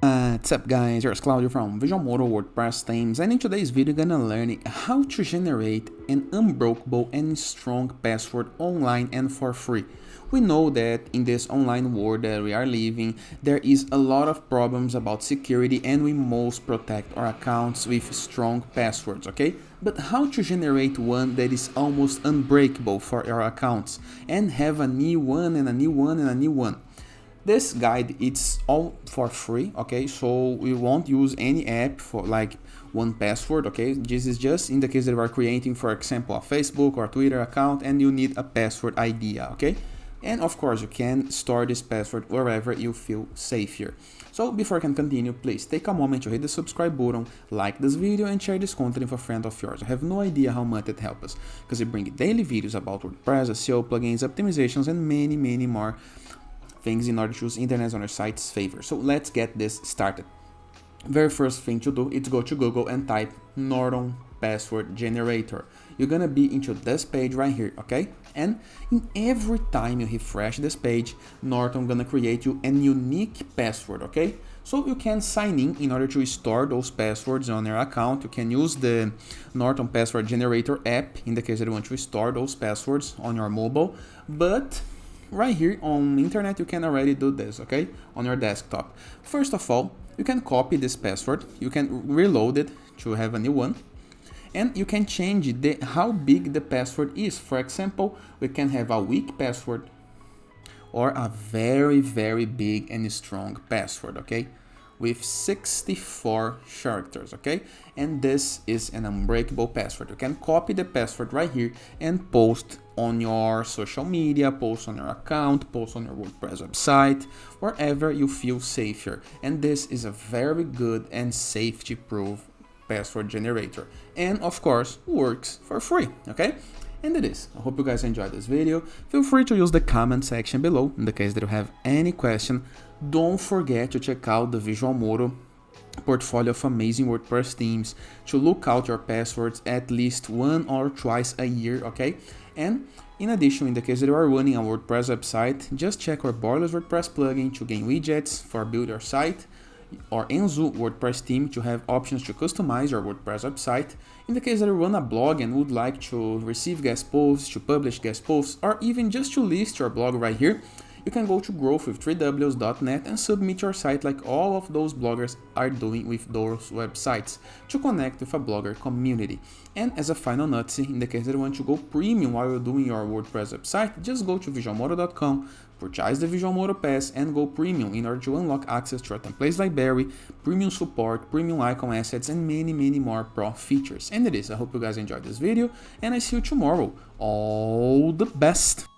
What's up guys, here's Claudio from Visualmodo WordPress themes, and in today's video we're gonna learn how to generate an unbreakable and strong password online and for free. We know that in this online world that we are living, there is a lot of problems about security and we must protect our accounts with strong passwords, okay? But how to generate one that is almost unbreakable for our accounts and have a new one and a new one and a new one? This guide, it's all for free, okay? So we won't use any app for like one password, okay? This is just in the case that we are creating, for example, a Facebook or Twitter account and you need a password idea, okay? And of course, you can store this password wherever you feel safe here. So before I can continue, please take a moment to hit the subscribe button, like this video and share this content with a friend of yours. I have no idea how much it helps us because we bring daily videos about WordPress, SEO, plugins, optimizations and many more things in order to use internet on your site's favor. So let's get this started. Very first thing to do is go to Google and type Norton Password Generator. You're gonna be into this page right here, okay? And in every time you refresh this page, Norton gonna create you a unique password, okay? So you can sign in order to store those passwords on your account. You can use the Norton Password Generator app in the case that you want to store those passwords on your mobile, but right here on the internet you can already do this, okay, on your desktop. First of all, you can copy this password, you can reload it to have a new one, and you can change how big the password is. For example, we can have a weak password or a very big and strong password, okay, with 64 characters, okay? And this is an unbreakable password. You can copy the password right here and post on your social media, post on your account, post on your WordPress website, wherever you feel safer. And this is a very good and safety-proof password generator. And of course, works for free, okay? And it is. I hope you guys enjoyed this video. Feel free to use the comment section below in the case that you have any question. Don't forget to check out the Visualmodo portfolio of amazing WordPress themes to look out your passwords at least once or twice a year, okay? And in addition, in the case that you are running a WordPress website, just check our Borderless WordPress plugin to gain widgets for build your site, or Enzo WordPress theme to have options to customize your WordPress website. In the case that you run a blog and would like to receive guest posts, to publish guest posts, or even just to list your blog right here, you can go to growth-with3ws.net and submit your site like all of those bloggers are doing with those websites to connect with a blogger community. And as a final note, in the case that you want to go premium while you're doing your WordPress website, just go to visualmodo.com, purchase the Visualmodo Pass and go premium in order to unlock access to our templates library, premium support, premium icon assets and many more pro features. And it is. I hope you guys enjoyed this video and I see you tomorrow. All the best!